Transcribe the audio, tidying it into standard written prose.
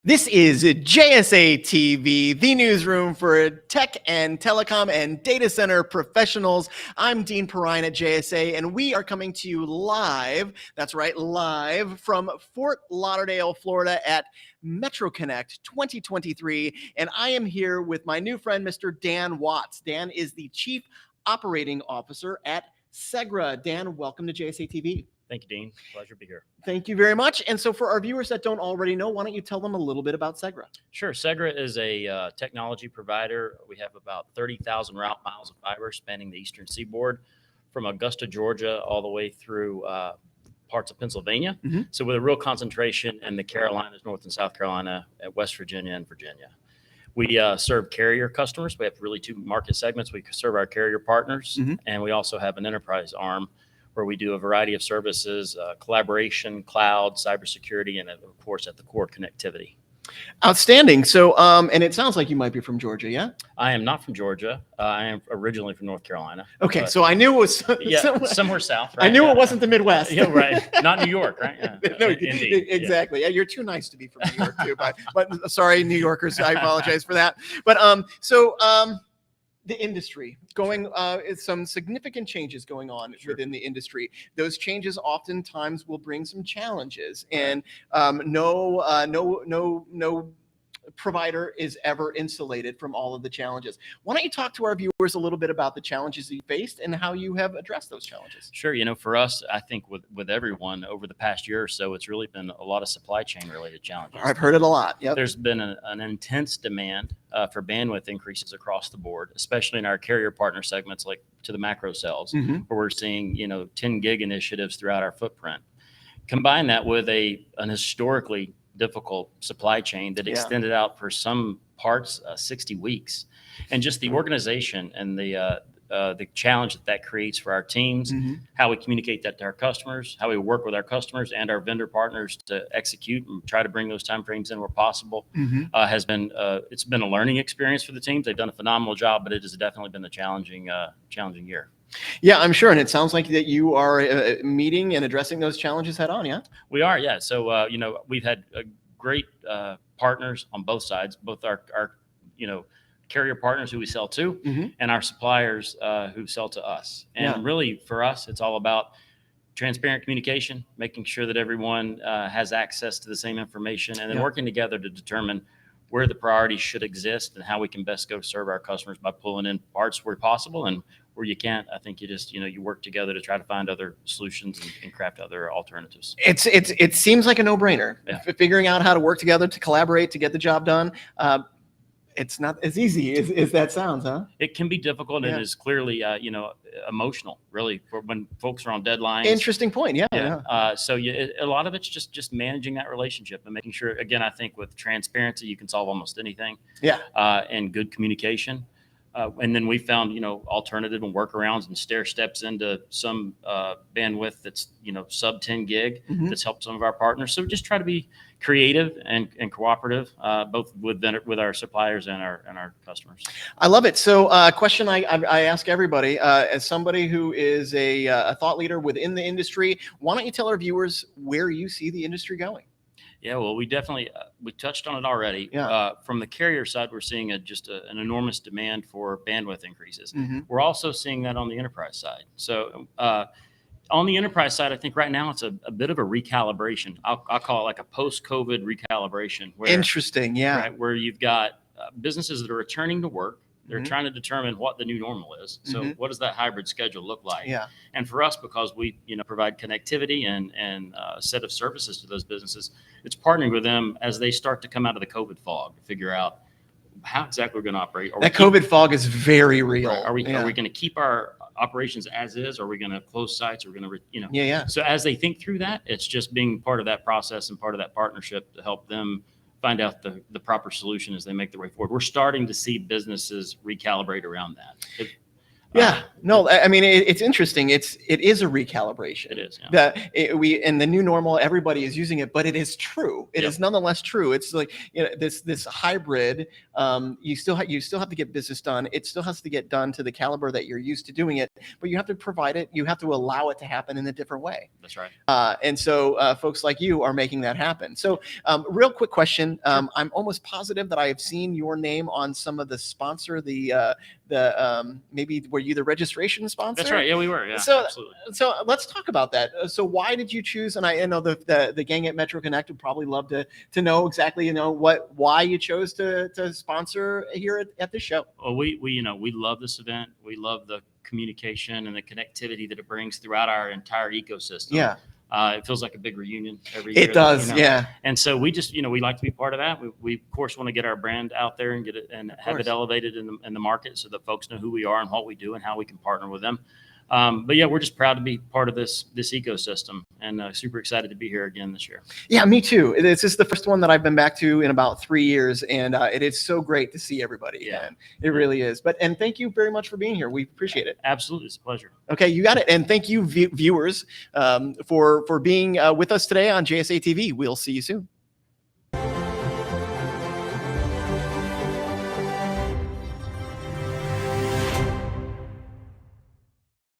This is JSA TV, the newsroom for tech and telecom and data center professionals. I'm Dean Perrine at JSA, and we are coming to you live, that's right, live from Fort Lauderdale, Florida at MetroConnect 2023. And I am here with my new friend, Mr. Dan Watts. Dan is the Chief Operating Officer at Segra. Dan, welcome to JSA TV. Thank you, Dean. Pleasure to be here. Thank you very much. And so for our viewers that don't already know, why don't you tell them a little bit about Segra? Sure. Segra is a technology provider. We have about 30,000 route miles of fiber spanning the eastern seaboard from Augusta, Georgia, all the way through parts of Pennsylvania. Mhm. So with a real concentration in the Carolinas, North and South Carolina, at West Virginia and Virginia. We serve carrier customers. We have really two market segments. We serve our carrier partners, and we also have an enterprise arm where we do a variety of services, collaboration, cloud, cybersecurity, and of course at the core connectivity. Outstanding. So, and it sounds like you might be from Georgia, yeah? I am not from Georgia. I am originally from North Carolina. Okay, so I knew it was somewhere south. Right? I knew it wasn't the Midwest. Yeah, right. Not New York, right? Yeah. No, Indeed. exactly. Yeah, you're too nice to be from New York too. But sorry, New Yorkers, I apologize for that. But the industry going some significant changes going on within the industry. Those changes oftentimes will bring some challenges, and no provider is ever insulated from all of the challenges. Why don't you talk to our viewers a little bit about the challenges you faced and how you have addressed those challenges? Sure. For us, I think with everyone over the past year or so, it's really been a lot of supply chain related challenges. I've heard it a lot. Yep. There's been an intense demand for bandwidth increases across the board, especially in our carrier partner segments, like to the macro cells, where we're seeing 10 gig initiatives throughout our footprint. Combine that with an historically difficult supply chain that extended out for some parts 60 weeks, and just the organization and the challenge that creates for our teams, how we communicate that to our customers, how we work with our customers and our vendor partners to execute and try to bring those timeframes in where possible, has been it's been a learning experience for the teams. They've done a phenomenal job, but it has definitely been a challenging year. Yeah, I'm sure. And it sounds like that you are meeting and addressing those challenges head on. Yeah, we are. Yeah. So, we've had great partners on both sides, both our carrier partners who we sell to and our suppliers who sell to us. And really for us, it's all about transparent communication, making sure that everyone has access to the same information, and then working together to determine where the priorities should exist and how we can best go serve our customers by pulling in parts where possible, and where you can't, I think you just, you work together to try to find other solutions and craft other alternatives. It seems like a no-brainer. Figuring out how to work together, to collaborate, to get the job done. It's not as easy as that sounds, huh? It can be difficult and is clearly, emotional, really, for when folks are on deadlines. Interesting point. So a lot of it's just managing that relationship and making sure, again, I think with transparency, you can solve almost anything. And good communication. And then we found, alternative and workarounds and stair steps into some bandwidth that's, sub 10 gig that's helped some of our partners. So just try to be creative and cooperative, both with our suppliers and our customers. I love it. So a question I ask everybody, as somebody who is a thought leader within the industry, why don't you tell our viewers where you see the industry going? Yeah, well, we definitely, we touched on it already. From the carrier side, we're seeing an enormous demand for bandwidth increases. We're also seeing that on the enterprise side. So on the enterprise side, I think right now it's a bit of a recalibration. I'll call it like a post-COVID recalibration. Interesting, right, where you've got businesses that are returning to work. They're trying to determine what the new normal is. So what does that hybrid schedule look like? And for us, because we provide connectivity and a set of services to those businesses, it's partnering with them as they start to come out of the COVID fog to figure out how exactly we're going to operate. That COVID fog is very real. Right? Are we going to keep our operations as is? Or are we going to close sites? Or are we going to So as they think through that, it's just being part of that process and part of that partnership to help them find out the proper solution as they make their way forward. We're starting to see businesses recalibrate around that. Yeah, no, I mean it's interesting. It is a recalibration. It is. Yeah. We in the new normal, everybody is using it, but it is true. It Yep. is nonetheless true. It's like this hybrid. You still have to get business done. It still has to get done to the caliber that you're used to doing it, but you have to provide it. You have to allow it to happen in a different way. That's right. And so folks like you are making that happen. So real quick question. Sure. I'm almost positive that I have seen your name on some of the sponsor, maybe were you the registration sponsor? That's right. Yeah, we were. Yeah, So, absolutely. So let's talk about that. So why did you choose? And I know the gang at Metro Connect would probably love to know exactly, why you chose to sponsor here at this show. Well, we love this event. We love the communication and the connectivity that it brings throughout our entire ecosystem. Yeah. It feels like a big reunion every year. It does, yeah. And so we just, we like to be part of that. We of course want to get our brand out there and get it and have it elevated in the market so that folks know who we are and what we do and how we can partner with them. But yeah, we're just proud to be part of this ecosystem and super excited to be here again this year. Yeah, me too. This is the first one that I've been back to in about 3 years, and it is so great to see everybody. Yeah, and it really is. And thank you very much for being here. We appreciate it. Absolutely, it's a pleasure. Okay, you got it. And thank you, viewers, for being with us today on JSA TV. We'll see you soon.